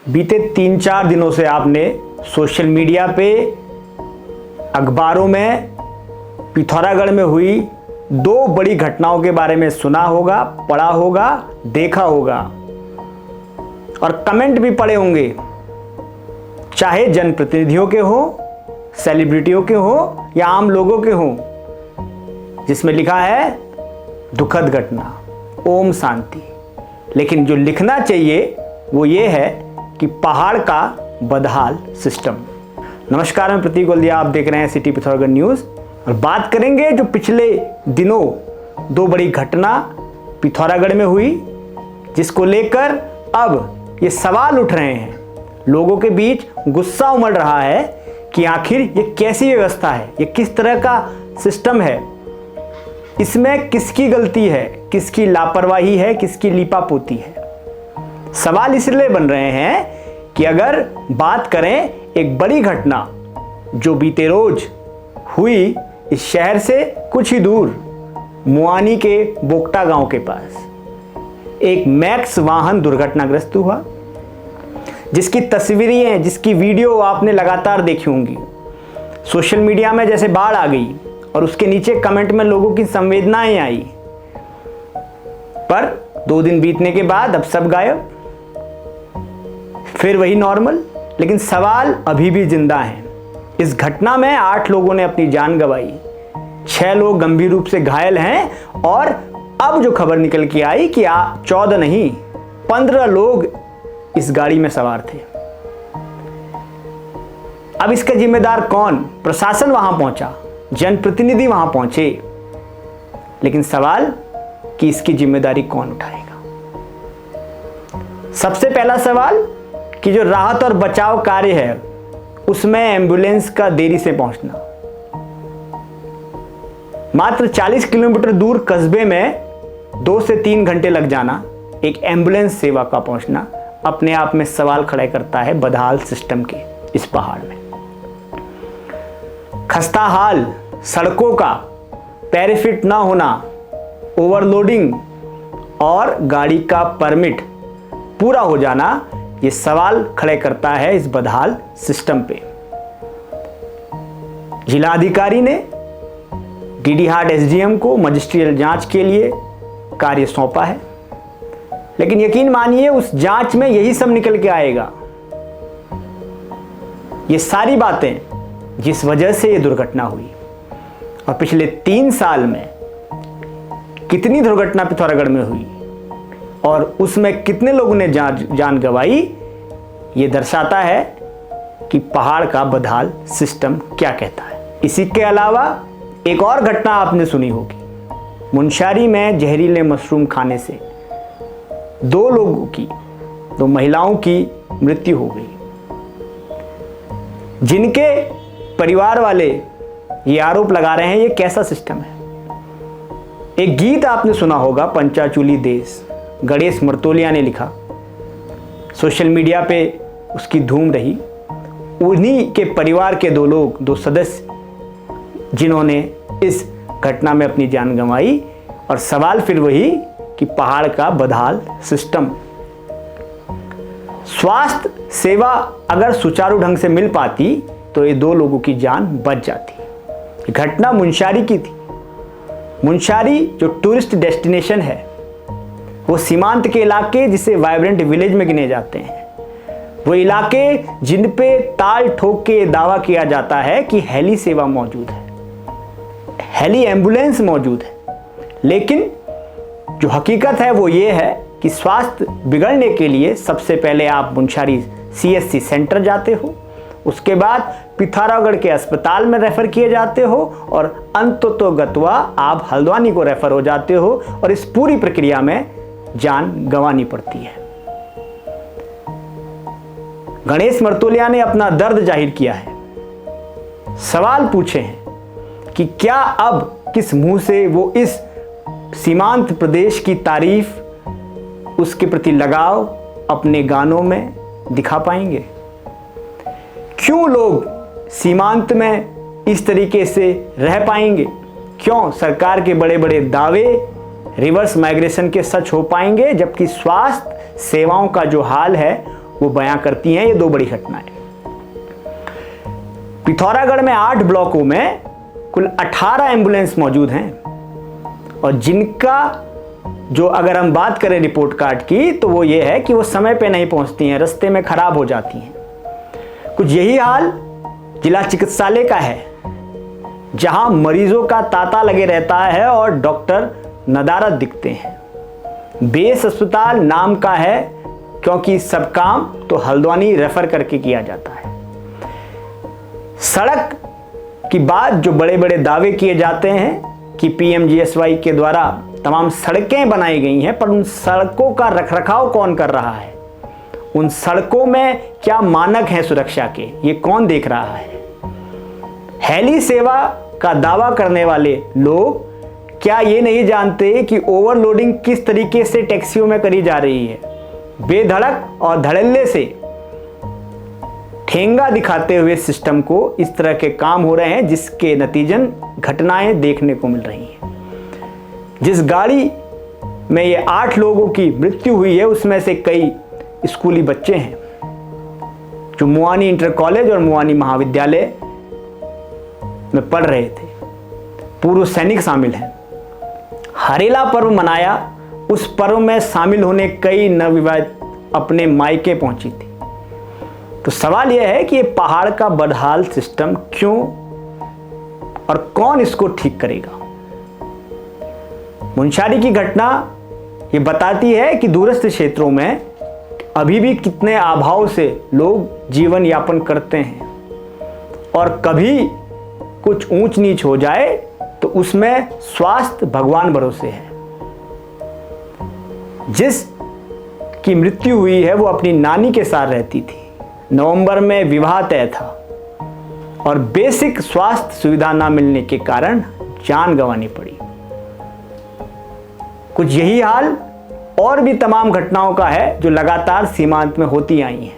बीते 3-4 दिनों से आपने सोशल मीडिया पे, अखबारों में पिथौरागढ़ में हुई 2 बड़ी घटनाओं के बारे में सुना होगा, पढ़ा होगा, देखा होगा और कमेंट भी पढ़े होंगे, चाहे जनप्रतिनिधियों के हो, सेलिब्रिटियों के हो या आम लोगों के हो, जिसमें लिखा है दुखद घटना, ओम शांति। लेकिन जो लिखना चाहिए वो ये है कि पहाड़ का बदहाल सिस्टम। नमस्कार, मैं प्रतीक गोल्दिया, आप देख रहे हैं सिटी पिथौरागढ़ न्यूज़ और बात करेंगे जो पिछले दिनों 2 बड़ी घटना पिथौरागढ़ में हुई, जिसको लेकर अब ये सवाल उठ रहे हैं, लोगों के बीच गुस्सा उमड़ रहा है कि आखिर ये कैसी व्यवस्था है, ये किस तरह का सिस्टम है, इसमें किसकी गलती है, किसकी लापरवाही है, किसकी लीपापोती है। सवाल इसलिए बन रहे हैं कि अगर बात करें एक बड़ी घटना जो बीते रोज हुई इस शहर से कुछ ही दूर मुआनी के बोकटा गांव के पास, एक मैक्स वाहन दुर्घटनाग्रस्त हुआ, जिसकी तस्वीरें, जिसकी वीडियो आपने लगातार देखी होंगी। सोशल मीडिया में जैसे बाढ़ आ गई और उसके नीचे कमेंट में लोगों की संवेदनाएं आई, पर 2 दिन बीतने के बाद अब सब गायब, फिर वही नॉर्मल। लेकिन सवाल अभी भी जिंदा हैं। इस घटना में 8 लोगों ने अपनी जान गंवाई, 6 लोग गंभीर रूप से घायल हैं और अब जो खबर निकल के आई कि 14 नहीं 15 लोग इस गाड़ी में सवार थे। अब इसका जिम्मेदार कौन? प्रशासन वहां पहुंचा, जनप्रतिनिधि वहां पहुंचे, लेकिन सवाल कि इसकी जिम्मेदारी कौन उठाएगा। सबसे पहला सवाल कि जो राहत और बचाव कार्य है उसमें एम्बुलेंस का देरी से पहुंचना, मात्र 40 किलोमीटर दूर कस्बे में 2 से 3 घंटे लग जाना, एक एम्बुलेंस सेवा का पहुंचना अपने आप में सवाल खड़ा करता है बदहाल सिस्टम के इस पहाड़ में। खस्ता हाल सड़कों का, पैराफिट ना होना, ओवरलोडिंग और गाड़ी का परमिट पूरा हो जाना, ये सवाल खड़े करता है इस बदहाल सिस्टम पे। जिलाधिकारी ने डीडीहाट एसडीएम को मजिस्ट्रियल जांच के लिए कार्य सौंपा है, लेकिन यकीन मानिए उस जांच में यही सब निकल के आएगा। ये सारी बातें जिस वजह से ये दुर्घटना हुई और पिछले 3 साल में कितनी दुर्घटना पिथौरागढ़ में हुई और उसमें कितने लोगों ने जान गंवाई, ये दर्शाता है कि पहाड़ का बदहाल सिस्टम क्या कहता है। इसी के अलावा एक और घटना आपने सुनी होगी, मुनस्यारी में जहरीले मशरूम खाने से 2 लोगों की, 2 महिलाओं की मृत्यु हो गई, जिनके परिवार वाले ये आरोप लगा रहे हैं ये कैसा सिस्टम है। एक गीत आपने सुना होगा, पंचाचूली देश, गणेश मर्तोलिया ने लिखा, सोशल मीडिया पे उसकी धूम रही। उन्हीं के परिवार के 2 लोग, 2 सदस्य जिन्होंने इस घटना में अपनी जान गंवाई, और सवाल फिर वही कि पहाड़ का बदहाल सिस्टम। स्वास्थ्य सेवा अगर सुचारू ढंग से मिल पाती तो ये 2 लोगों की जान बच जाती। घटना मुनस्यारी की थी। मुनस्यारी जो टूरिस्ट डेस्टिनेशन है, वो सीमांत के इलाके जिसे वाइब्रेंट विलेज में गिने जाते हैं, वो इलाके जिन पे ताल ठोक के दावा किया जाता है कि हेली सेवा मौजूद है, हेली एम्बुलेंस मौजूद है। लेकिन जो हकीकत है वो ये है कि स्वास्थ्य बिगड़ने के लिए सबसे पहले आप मुनस्यारी सीएससी सेंटर जाते हो, उसके बाद पिथौरागढ़ के अस्पताल में रेफर किए जाते हो और अंततोगत्वा आप हल्द्वानी को रेफर हो जाते हो और इस पूरी प्रक्रिया में जान गंवानी पड़ती है। गणेश मर्तोलिया ने अपना दर्द जाहिर किया है, सवाल पूछे हैं कि क्या अब किस मुंह से वो इस सीमांत प्रदेश की तारीफ, उसके प्रति लगाव अपने गानों में दिखा पाएंगे। क्यों लोग सीमांत में इस तरीके से रह पाएंगे, क्यों सरकार के बड़े बड़े दावे रिवर्स माइग्रेशन के सच हो पाएंगे, जबकि स्वास्थ्य सेवाओं का जो हाल है वो बयां करती हैं ये 2 बड़ी घटनाएं। पिथौरागढ़ में 8 ब्लॉकों में कुल 18 एम्बुलेंस मौजूद हैं और जिनका जो अगर हम बात करें रिपोर्ट कार्ड की तो वो ये है कि वो समय पे नहीं पहुंचती हैं, रास्ते में खराब हो जाती हैं। कुछ यही हाल जिला चिकित्सालय का है, जहां मरीजों का तांता लगे रहता है और डॉक्टर नदारद दिखते हैं। बेस अस्पताल नाम का है क्योंकि सब काम तो हल्द्वानी रेफर करके किया जाता है। सड़क की बात जो बड़े बड़े दावे किए जाते हैं कि पीएमजीएसवाई के द्वारा तमाम सड़कें बनाई गई हैं, पर उन सड़कों का रखरखाव कौन कर रहा है? उन सड़कों में क्या मानक हैं सुरक्षा के, ये कौन देख रहा है? हेली सेवा का दावा करने वाले लोग क्या ये नहीं जानते कि ओवरलोडिंग किस तरीके से टैक्सियों में करी जा रही है? बेधड़क और धड़ल्ले से ठेंगा दिखाते हुए सिस्टम को इस तरह के काम हो रहे हैं, जिसके नतीजन घटनाएं देखने को मिल रही हैं। जिस गाड़ी में ये 8 लोगों की मृत्यु हुई है उसमें से कई स्कूली बच्चे हैं जो मुआनी इंटर कॉलेज और मुआनी महाविद्यालय में पढ़ रहे थे। पूर्व सैनिक शामिल हैं। हरेला पर्व मनाया, उस पर्व में शामिल होने कई नवविवाहित अपने मायके पहुंची थी। तो सवाल यह है कि ये पहाड़ का बदहाल सिस्टम क्यों और कौन इसको ठीक करेगा? मुनस्यारी की घटना ये बताती है कि दूरस्थ क्षेत्रों में अभी भी कितने अभाव से लोग जीवन यापन करते हैं और कभी कुछ ऊंच नीच हो जाए तो उसमें स्वास्थ्य भगवान भरोसे है। जिस की मृत्यु हुई है वो अपनी नानी के साथ रहती थी। नवंबर में विवाह तय था और बेसिक स्वास्थ्य सुविधा ना मिलने के कारण जान गंवानी पड़ी। कुछ यही हाल और भी तमाम घटनाओं का है जो लगातार सीमांत में होती आई हैं।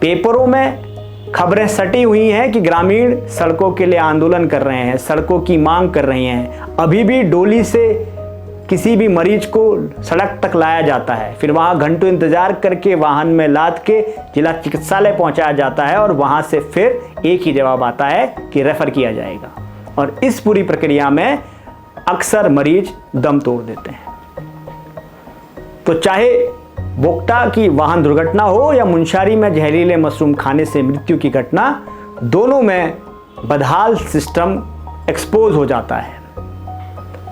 पेपरों में खबरें सटी हुई हैं कि ग्रामीण सड़कों के लिए आंदोलन कर रहे हैं, सड़कों की मांग कर रहे हैं। अभी भी डोली से किसी भी मरीज को सड़क तक लाया जाता है, फिर वहां घंटों इंतजार करके वाहन में लाद के जिला चिकित्सालय पहुंचाया जाता है और वहां से फिर एक ही जवाब आता है कि रेफर किया जाएगा। और इस पूरी प्रक्रिया में अक्सर मरीज दम तोड़ देते हैं। तो चाहे बोक्टा की वाहन दुर्घटना हो या मुनस्यारी में जहरीले मशरूम खाने से मृत्यु की घटना, दोनों में बदहाल सिस्टम एक्सपोज हो जाता है।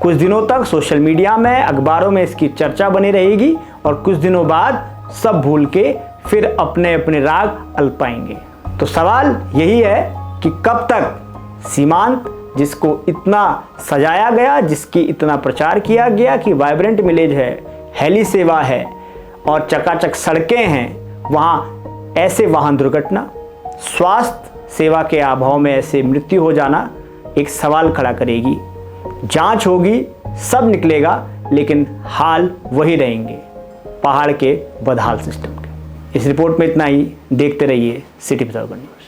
कुछ दिनों तक सोशल मीडिया में, अखबारों में इसकी चर्चा बनी रहेगी और कुछ दिनों बाद सब भूल के फिर अपने अपने राग अल्पाएंगे। तो सवाल यही है कि कब तक सीमांत, जिसको इतना सजाया गया, जिसकी इतना प्रचार किया गया कि वाइब्रेंट विलेज है, हेली सेवा है और चकाचक सड़कें हैं, वहाँ ऐसे वाहन दुर्घटना, स्वास्थ्य सेवा के अभाव में ऐसे मृत्यु हो जाना एक सवाल खड़ा करेगी। जांच होगी, सब निकलेगा, लेकिन हाल वही रहेंगे पहाड़ के बदहाल सिस्टम के। इस रिपोर्ट में इतना ही। देखते रहिए सिटी पिथौरागढ़ न्यूज़।